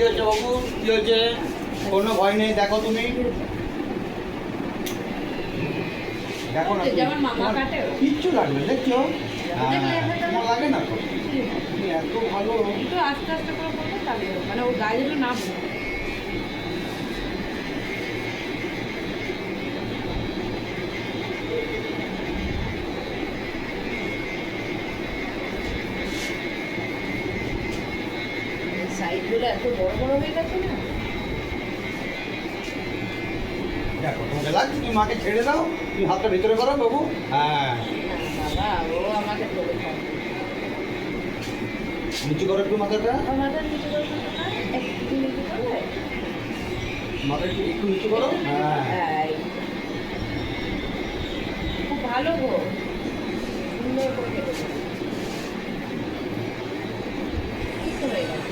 হয়েছে বাবু? কি হয়েছে? কোনো ভয় নেই, দেখো তুমি দেখো না, যেমন মামা কাটে কিচ্ছু লাগবে না, দেখছো? তোমার লাগে না তো, তুমি এত ভালো। একটু আস্তে আস্তে করে করবো তাহলে হবে। মানে ও গায়ে যেন না পড়ে। সাইডগুলো এত বড় বড় হয়ে গেছে না। দেখো তোমাকে লাগছে, তুমি মাকে ছেড়ে দাও, তুমি হাতটা ভিতরে করো বাবু। হ্যাঁ, না বাবা, ও আমাকে ধরে খাবে। নিচু করো একটু মাথাটা, ও মাথা নিচু করে একটু নিচু করবে। মাথা একটু একটু নিচু করো। হ্যাঁ, এই। খুব ভালো গো, সুন্দর করে কেটে দেবে। ঠিক হয়ে গেছে।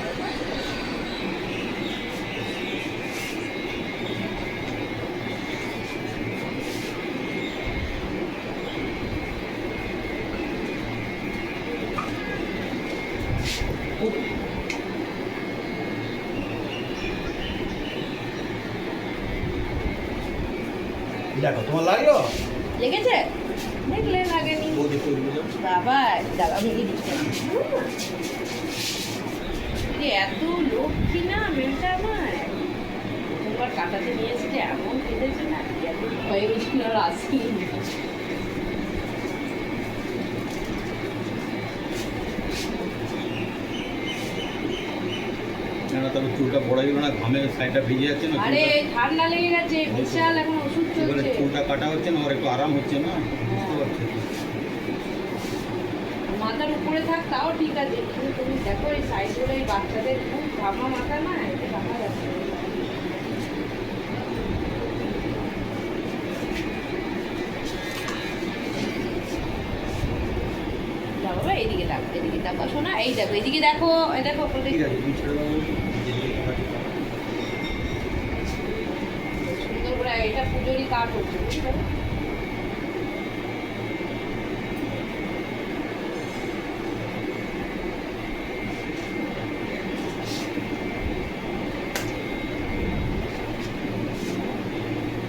দেখো তোমার লাগলো? লেগেছে? দেখলে লাগেনি। ও দেখো বাবা দাদা ভেঙে দিচ্ছে। এত লক্ষ্মী না মেয়েটা আমার। তোমার কাটাতে নিয়ে এসেছে এমন কেঁদেছে না, এত ভয়ে গেছিল আর আসিনি। না, তবে চুলটা বড় গেল না, ঘামে সাইডটা ভিজে যাচ্ছে না। আরে ঠান্ডা লেগে গেছে, বিশাল এখন ওষুধ এবারে চলছে। চুলটা কাটা হচ্ছে না, ওর একটু আরাম হচ্ছে না, বুঝতে পারছি তো। মাথার উপরে থাক তাও ঠিক আছে, কিন্তু তুমি দেখো এই সাইডগুলো এই বাচ্চাদের খুব ঘামা মাথা না, এতে ঘামা যাচ্ছে। যাও বাবা, এইদিকে দেখো, এদিকে দেখো শোনা, এই দেখো এইদিকে দেখো, এই দেখো ঠিক আছে, তুমি ছেড়ে দাও, যেদিকে কাটা ঠিক আছে। সুন্দর করে এটা পুজোরই কাট হচ্ছে, বুঝতে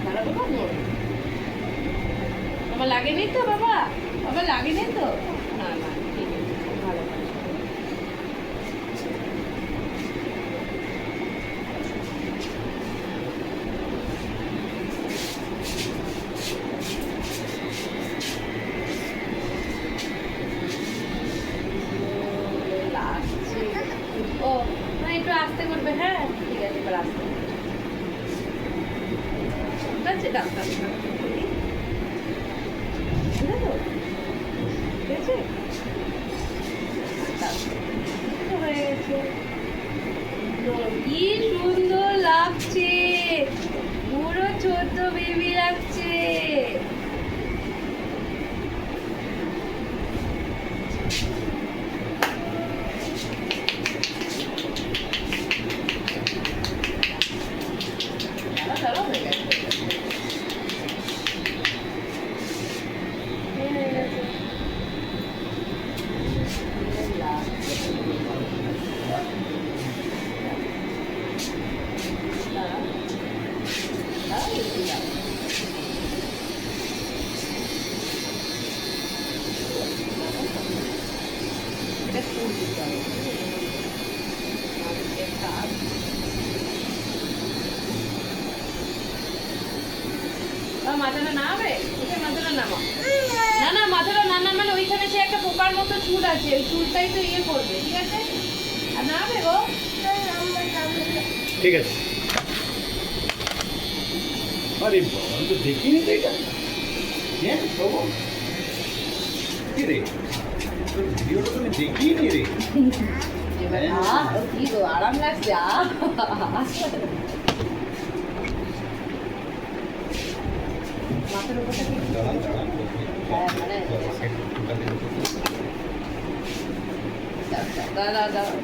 ভালো বাবা মোর বাবা লাগেনি তো, বাবা বাবা লাগেনি তো, না না ঠিক আছে, খুব ভালো কাজ। লাগছে। ও না, একটু আস্তে করবে, হ্যাঁ ঠিক আছে, এবার আস্তে ঠিক আছে, ডাক্তার বুঝলে তো, ঠিক আছে, তো হয়ে গেছে। তো কি সুন্দর লাগছে, পুরো ছোট্ট বেবি লাগছে। দাঁড়াও, হয়ে গেছে, হয়ে গেছে। দাঁড়াও, দাঁড়াও, একটু দাঁড়াও। এটা ফুল দিতে হবে, মাঝের কাজ। মাথাটা নামাবে, মাথাটা নামাও। না না, মাথাটা না নামালে ওইখানে সে একটা পোকার মতো চুল আছে, ওই চুলটাই তো ইয়ে করবে, ঠিক আছে? আর নামাবে গো, ঠিক আছে। আরে বাবা, আমি তো দেখিনি তো এটা। হ্যাঁ বাবু, কি রে, তোর ভিডিওটা তুমি দেখিনি রে। এবার কি গো আরাম লাগছে। মাথার উপরটা কি? দাঁড়ান দাঁড়ান, হ্যাঁ, মানে দাঁড়া দাঁড়া,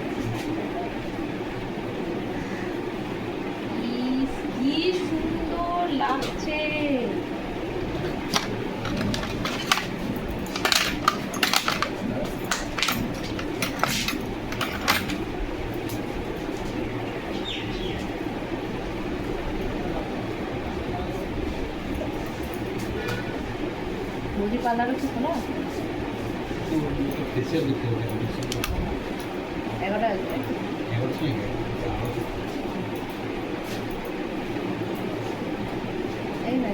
কি সুন্দর লাগছে। বৌদি পার্লার হচ্ছে খোলা ফেসিয়াল দেখতে হবে 11টা আছে এবার শুনে এই না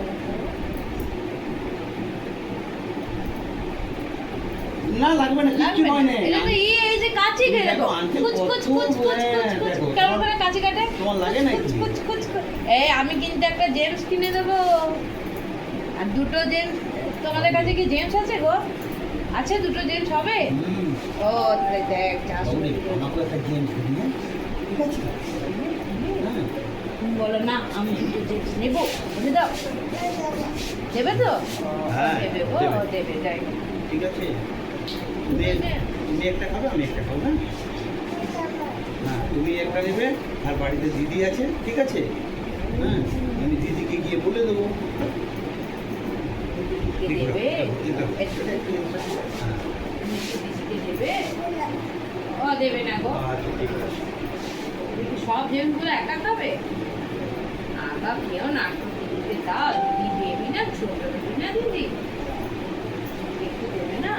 না লাগবে না কিচ্ছু হয় না এটা তো এই যে কাচি কে দেখো কুচ কুচ কুচ কুচ কুচ কেমন করে কাচি কাটে তোমার লাগে না কুচ কুচ কুচ এই আমি কিন্তু একটা জেমস কিনে দেবো আর দুটো জেমস তোমাদের কাছে কি জেমস আছে গো আছে দুটো জেমস হবে ও তাহলে দেখ আমাকে একটা গেম খেলি না ঠিক আছে হ্যাঁ তুমি বলো না আমি দুটো জেমস নেবো বলে দাও দেবে তো হ্যাঁ, দেবে গো দেবে। দেবে যাই হোক। ঠিক আছে তুমি একটা খাবে আমি একটা খাবো না হ্যাঁ তুমি একটা নেবে আর বাড়িতে দিদি আছে ঠিক আছে হ্যাঁ আমি দিদিকে গিয়ে বলে দেবো কে ঠিক দেবে আছে। হ্যাঁ কে দেবে ও দেবে না গো আচ্ছা ঠিক আছে তুমি কি সব জেমসগুলো একা খাবে আকা কেউ না দিদিকে দাও দিদি দেবি না ছোট দেবি না দিদি একটু দেবে না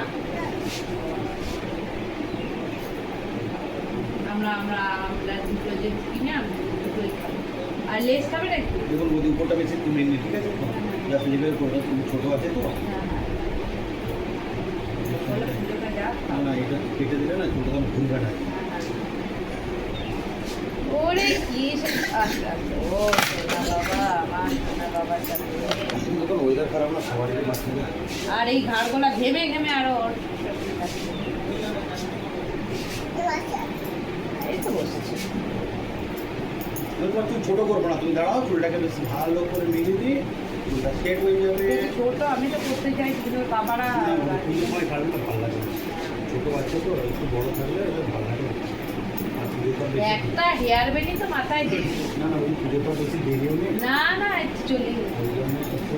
আমরা আমরা আমরা দুটো জেমস কিনে আমরা দুটোই খাবো আর লেস খাবে না একটু দেখুন ওদের উপরটা বেশি তুমি নিয়ে ঠিক আছে তো যাতে লেবেল করবে তুমি ছোটো আছে তো বলো ভিডিওটা যা না না এটা কেটে দিলে না ছোটো দাম ভুল কাটা ওরে কি আচ্ছা আচ্ছা ও সোনা বাবা আমার সোনা বাবার সাথে দেখুন ওয়েদার খারাপ না সবারই বাচ্চাদের আর এই ঘাড়গুলা ঘেমে ঘেমে আরো এই তো বসেছে তোমার চুল ছোটো করবো না তুমি দাঁড়াও চুলটাকে বেশ ভালো করে মিলিয়ে দিই চুলটা সেট হয়ে যাবে ছোট আমি তো করতে চাই কিন্তু বাবারা পুজোর সময় কাটলে না ভালো লাগে ছোটো বাচ্চা তো একটু বড়ো থাকলে ভালো লাগে আর পুজোর পর বেশি একটা হেয়ার বেনি তো মাথায় দেবে না না ওই পুজোর পর বেশি দেরিও নেই না না একটু চলে গেছে ওই জন্য একটু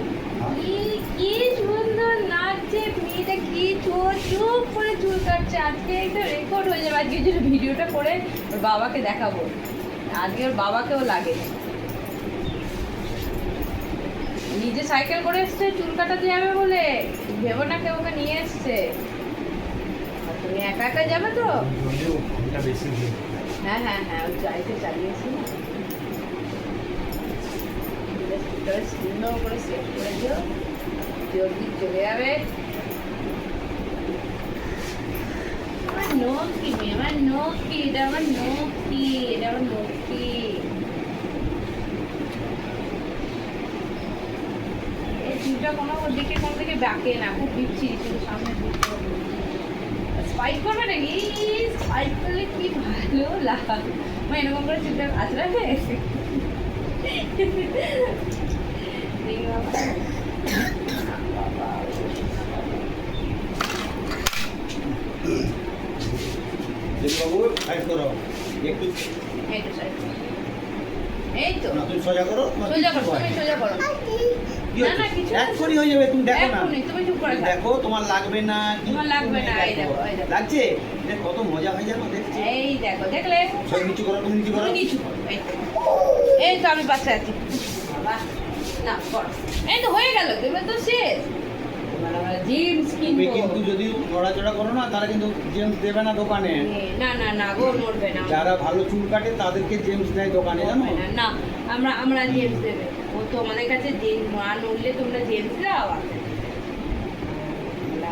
কি সুন্দর লাগছে মেয়েটা কি চুপ করে চুল কাটছে আজকে একটা রেকর্ড হয়ে যাবে আজকে যদি ভিডিওটা করে ওর বাবাকে দেখাবো আজকে ওর বাবাকেও লাগে নিজে সাইকেল করে এসছে চুল কাটাতে যাবে বলে ভেবো না কেউ ওকে নিয়ে এসছে আর তুমি একা একা যাবে তো ঘন্টা বেশি দিন হ্যাঁ হ্যাঁ হ্যাঁ ওই গাড়িতে চালিয়েছি না সুন্দর করে সেট করে দিও জলদি চলে যাবে আমার নকি মেয়ে আমার নকি এটা আমার নকি এটা আমার নকি এই চুলটা কোনো দিকে কোনো দিকে বাঁকে না খুব বিচ্ছিরি শুধু সামনের দিকটা স্পাইক করবে নাকি স্পাইক করলে কি ভালো লাগে মানে এরকম করে চুলটা আঁচড়াবে বাবু সাইড করো একটু এই তো side করো। এই তো না তুমি সোজা করো না সোজা কিছু করো হয় তুমি না। সোজা করো কি না, হচ্ছে? না, কিছু এক্ষুনি হয়ে যাবে তুমি দেখো না এক্ষুনি, তুমি চুপ করে তুমি থাকো। দেখো তোমার লাগবে না কি তোমার লাগবে তুমি না, এই দেখো, এই দেখো। লাগছে দেখ কত মজা হয় জানো দেখছি এই দেখো দেখলে সব নিচু করো তুমি নিচু করো তুমি নিচু করো এই তো। এই তো আমি বাচ্চা আছি বাবা না করো এই তো হয়ে গেল এবার তো শেষ এবার আমরা জিন্স তুমি কিনবো কিন্তু যদি নড়াচড়া করো না তারা কিন্তু জেমস দেবে না দোকানে না না না গো নড়বে না যারা ভালো চুল কাটে তাদেরকে জেমস দেয় দোকানে জানো নড়বে না, না আমরা আমরা জেমস দেবে ও তোমাদের কাছে যে মা নড়লে তোমরা জেমস দাও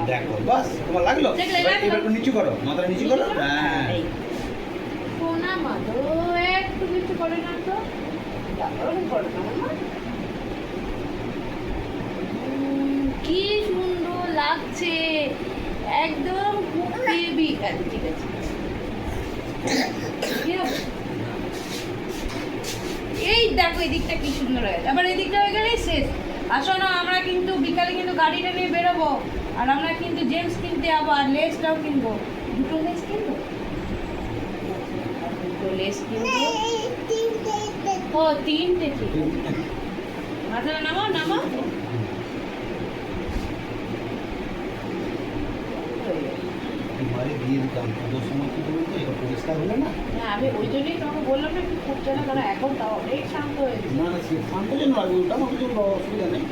দেখো বাস তোমার লাগলো দেখলে, এবার লাগলো। এবার একটু নিচু করো মাথাটা নিচু করো হ্যাঁ এই। সোনা মাধো একটু কিছু করে না তো ওরকম করো না মামা। কি সুন্দর লাগছে একদম খুব বেবি ঠিক আছে কি হবে? এই দেখো এই দিকটা কি সুন্দর হয়ে গেছে আবার এই দিকটা হয়ে গেলেই শেষ আসো না আমরা কিন্তু বিকালে কিন্তু গাড়িটা নিয়ে বেরোবো আর আমরা কিন্তু জেমস কিনতে যাবো আর লেসটাও কিনবো দুটো লেস কিনবো দুটো লেস কিনবো ও তিনটে কিনবো মাথাটা নামাও নামাও বাড়ি দিয়ে দিতাম পুজোর সময় কি বলতো এবার পরিষ্কার হলে না না আমি ওই জন্যই তোমাকে বললাম না কি করছে না কারণ এখন তাও অনেক শান্ত হয়েছে না না সে শান্ত জন্য লাগবে ওটা আমার কিছু অসুবিধা নেই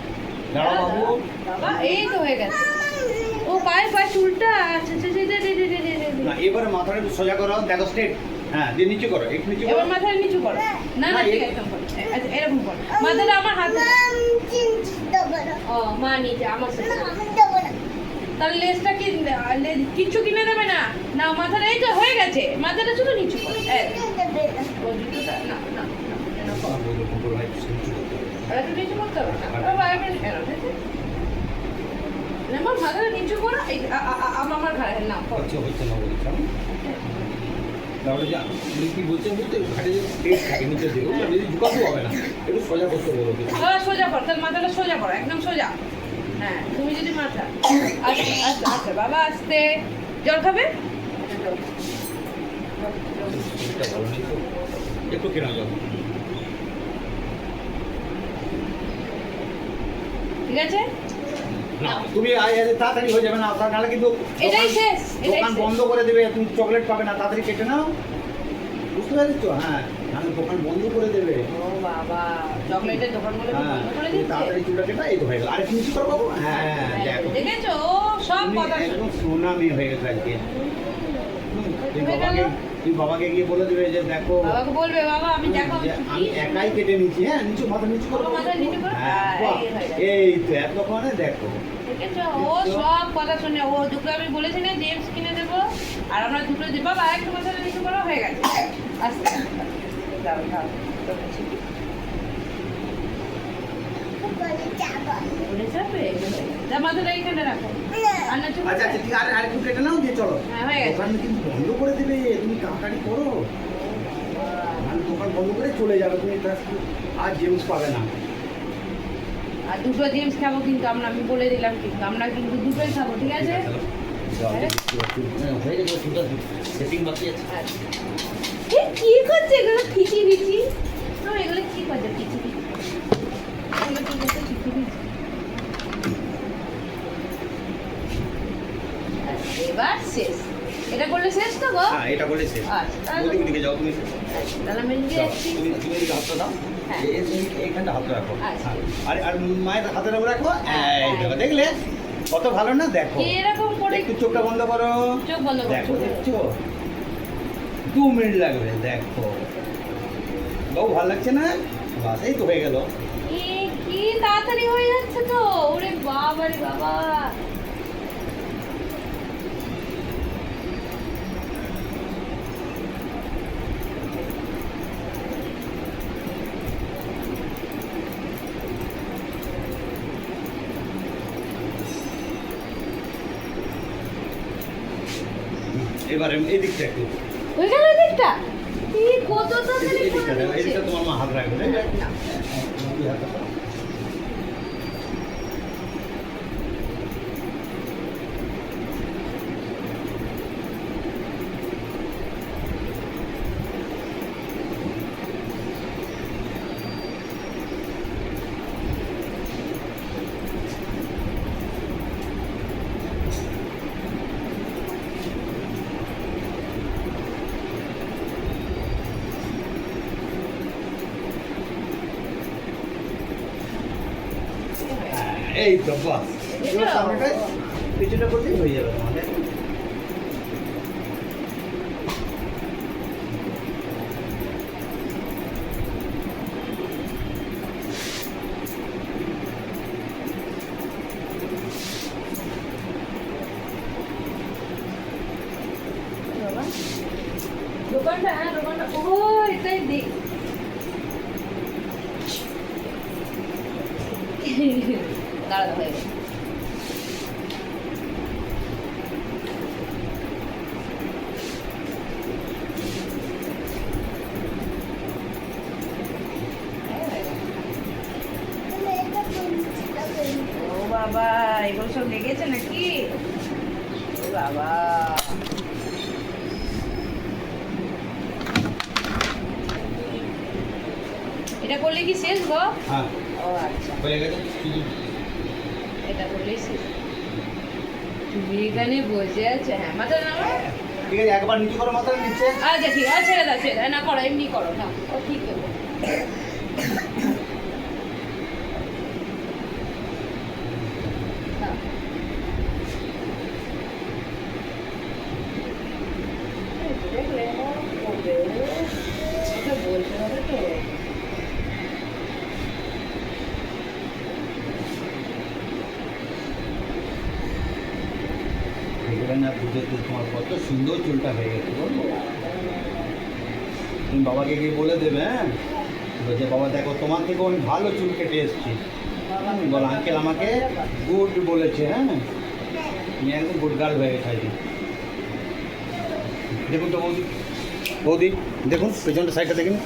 দাঁড়াও বাবু। বাবা এই তো হয়ে গেছে। ও পায়ে পায়ে চুলটা আচ্ছা আচ্ছা দে দে দে দে দে দে। না এবারে মাথাটা একটু সোজা করো, দেখো স্ট্রেট। হ্যাঁ দিয়ে নিচু করো, একটু নিচু করো। এবার মাথা নিচু করো। না না ঠিক আছে এরকম করো। আচ্ছা এরকম করো। মাথাটা আমার হাতে। ও মা নিচে আমার সাথে। তাহলে লেজটা কি কিচ্ছু কিনে দেবে না? না মাথাটা এই তো হয়ে গেছে। মাথাটা শুধু নিচু করো। ও জুতোটা না না না না করো। এরকম করে ভাই একটু নিচু করতে হবে। আর একটু নিচু করতে হবে না। বাবা এবার এরকম আমার মাথাটা নিচু করো। এই আমার ঘাড়ে না করো। হচ্ছে না বলছি আমি। তাহলে যা তুমি কি বলছো বলতে ঘাটে যে স্ট্রেট থাকে নিচে দিয়ে ওগুলো যদি ঝুঁকাতে হবে না, একটু সোজা করতে বলো কিছু। সোজা করো, তাহলে মাথাটা সোজা করো, একদম সোজা। হ্যাঁ তুমি যদি মাথা আচ্ছা আচ্ছা আচ্ছা বাবা আস্তে। জল খাবে? এটা ভালো নেই তো, একটু কেনা যাবে। ঠিক আছে না তুমি তাড়াতাড়ি হয়ে যাবে না, আপনার নাহলে কিন্তু এটাই শেষ, এটাই দোকান শেষ। বন্ধ করে দেবে, তুমি চকলেট পাবে না, তাড়াতাড়ি কেটে নাও। বুঝতে পারছিস তো? হ্যাঁ নাহলে দোকান বন্ধ করে দেবে। ও বাবা চকলেটের দোকানগুলো কি হ্যাঁ বন্ধ করে তুমি দিচ্ছে? তাড়াতাড়ি চুলটা কেটে এই তো হয়ে গেল। আর একটু নিচু করো বাবু। হ্যাঁ দেখো দেখেছো ও সব তুমি কথা একদম সোনা মেয়ে হয়ে গেছে আজকে। তুমি হয়ে গেল। বাবাকে গিয়ে বলে দেবে যে দেখো বাবাকে বলবে বাবা আমি দেখো যে আমি একাই কেটে নিচ্ছি। হ্যাঁ নিচু মাথা নিচু করো। বাবা, মাথা নিচু করো। হ্যাঁ, হ্যাঁ, বাহ, এই হয়ে গেছে। এই তো এতক্ষণে দেখো। দেখেছো ও সব কথা শুনে ও দুটো আমি বলেছি না জেমস কিনে দেবো আর আমরা দুটো দিব বাবা একটা মাথাটা নিচু করা হয়ে গেছে আস্তে যাও যাও বলে যাবে যা মাথাটা এইখানে রাখো আর না চুপ আচ্ছা আচ্ছা ঠিক আছে, আর একটু কেটে নাও দিয়ে চলো। হ্যাঁ, হয়ে গেছে। দোকান কিন্তু বন্ধ করে দেবে, তুমি তাড়াতাড়ি করো। মানে দোকান বন্ধ করে চলে যাবে, তুমি আর জেমস পাবে না। আর দুটো জেমস খাবো কিন্তু আমরা আমি বলে দিলাম কিন্তু আমরা কিন্তু দুটোই খাবো ঠিক আছে হয়ে গেছে চুলটা সেটিং বাকি আছে। আচ্ছা। এ, কি করছে এগুলো ফিচি ফিচি এগুলো কি করছে ফিচি ফিচি এগুলো কি করছে ফিচি ফিচি আচ্ছা, এবার শেষ এটা করলে শেষ তো গো হ্যাঁ এটা বলে শেষ। আচ্ছা, তাহলে- ওদিকে যাও তুমি। তাহলে আমি নিজে যাও, যাচ্ছি তুমি এদিকে হাতটা দাও। হ্যাঁ। এইখানটা হাতটা রাখো। আচ্ছা। আর আর মায়ের হাতের উপর রাখো। হ্যাঁ, এই দেখো, হ্যাঁ। দেখলে কত ভালো না? দেখো কি এরকম করে একটু চোখটা বন্ধ করো। চোখ বন্ধ করো, দেখো চোখ বন্ধ দেখছো 2 মিনিট লাগবে। দেখো বহু ভালো লাগছে না? বাস এই তো হয়ে গেল। কি তাড়াতাড়ি হয়ে যাচ্ছে তো ওরে বাবা রে বাবা এবারে এই দিকটা একটু হয়ে গেল দিকটা কি কত তাড়াতাড়ি এই দিকটা করে দেখো, এই দিচ্ছে। দিকটা তোমার মা হাত রাখবে। না, না। দুই হাতে দাও। এই তো বাস। এবার সামনেটা পিছুটা করলেই হয়ে যাবে তোমাদের। বাবা, দোকানটা হ্যাঁ দোকানটা ও এটাই দেখ দাঁড়া হয়ে গেল ও বাবা এগুলো সব লেগেছে নাকি ও বাবা এটা করলে কি শেষ গো হ্যাঁ ও আচ্ছা হয়ে গেছে। এটা করলেই শেষ তুমি এখানে বসে আছে হ্যাঁ মাথা নামা ঠিক আছে, একবার নিচু করো মাথার নিচে। আচ্ছা ঠিক আছে ছেড়ে দাও ছেড়ে দাও না করো এমনি করো না ও ঠিক আছে বলে না পুজোতে তোমার কত সুন্দর চুলটা হয়ে গেছে বলবো। তুমি বাবাকে গিয়ে বলে দেবে, হ্যাঁ বলছে বাবা দেখো তোমার থেকেও আমি ভালো চুল কেটে এসেছি। বল আঙ্কেল আমাকে গুড বলেছে, হ্যাঁ তুমি একদম গুড গার্ল হয়ে গেছে আজকে। দেখুন তো বৌদি, বৌদি দেখুন পেছনটা সাইডটা দেখুন।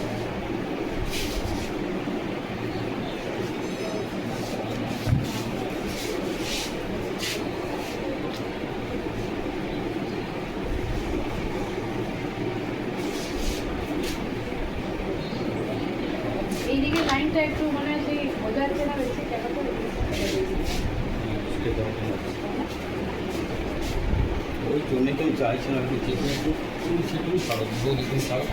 এইদিকে লাইনটা একটু মানে সেই বোঝা যাচ্ছে না বেশি টাকা তো ওই জন্যে কেউ চাইছিলাম একটু চেপে একটু তুমি ছাড়ো বৌদি তুমি ছাড়ো।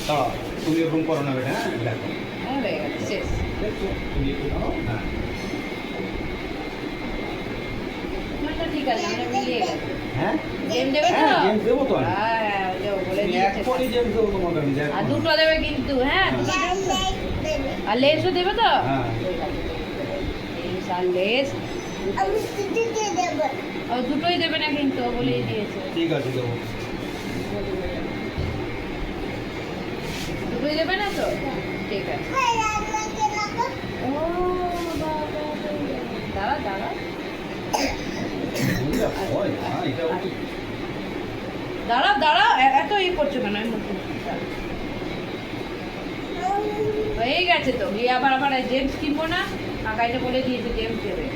তা তুমি এরকম করো না বেটা, হ্যাঁ দেখো হ্যাঁ হয়ে গেছে শেষ। দেখছো তুমি একটু দাও, হ্যাঁ তোমারটা ঠিক আছে, আমরা মিলিয়ে গেছে। হ্যাঁ জেম দেবে তো? হ্যাঁ জেমস দেবো তো আমি। হ্যাঁ দেবো বলে তুমি দিয়েছে। এখনই জেমস দেবো তোমাকে আমি দেখো। আর দুটো দেবে কিন্তু, হ্যাঁ দুটো দেবে তো? আর লেসও দেবে তো? হ্যাঁ। লেস আর লেস ও দুটোই দেবে না কিন্তু, ও বলেই দিয়েছে। ঠিক আছে দেবো। দুটোই দেবে না তো? ঠিক আছে। ও বাবা, দাঁড়া দাঁড়া বন্ধুরা, হয় না, এটা একটু দাঁড়া দাঁড়া, এত ই করছো কেন? আমি মুখ হয়ে গেছে তো, গিয়ে আবার আবার জেমস কিনবো না, কাকাইটা বলে দিয়েছে জেমস দেবে।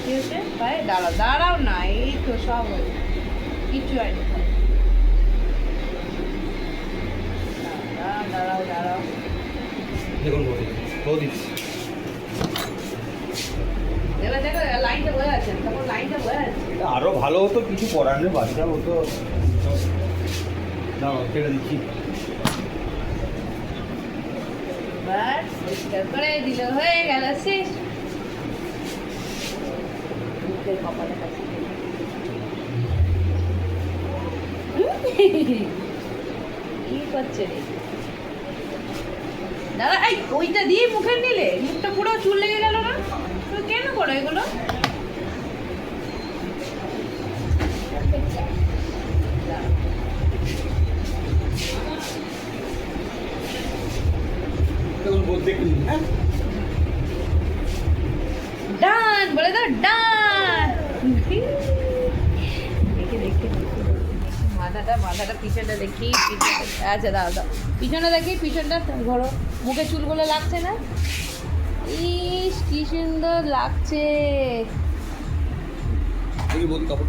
কি হচ্ছে ভাই? দাঁড়াও দাঁড়াও না, এই তো সব হয়ে কিছু হয়নি। দাঁড়াও দাঁড়াও, দেখুন বৌদি, বৌদি দেখো দেখো লাইনটা বোঝা যাচ্ছে না, তখন লাইনটা বোঝা যাচ্ছে। এটা আরো ভালো হতো, কিছু করার নেই, বাচ্চা হতো। দাও কেটে দিচ্ছি। এবার পরিষ্কার করে দিল, হয়ে গেল শেষ। মুখের কপালে কাছে কি করছে রে দাদা? এই ওইটা দিয়ে মুখে নিলে মুখটা পুরো চুল লেগে গেল না? তুমি কেন করো এগুলো? দেখুন বৌদি দেখুন, হ্যাঁ ডান বলে দাও, ডান। দেখি দেখি মাথাটা মাথাটা পিছনটা দেখি, পিছনটা আচ্ছা দাও দাও, পিছনটা দেখি, পিছনটা ধরো, মুখে চুলগুলো লাগছে না? ইস কি সুন্দর লাগছে। দেখি বৌদি কাপড়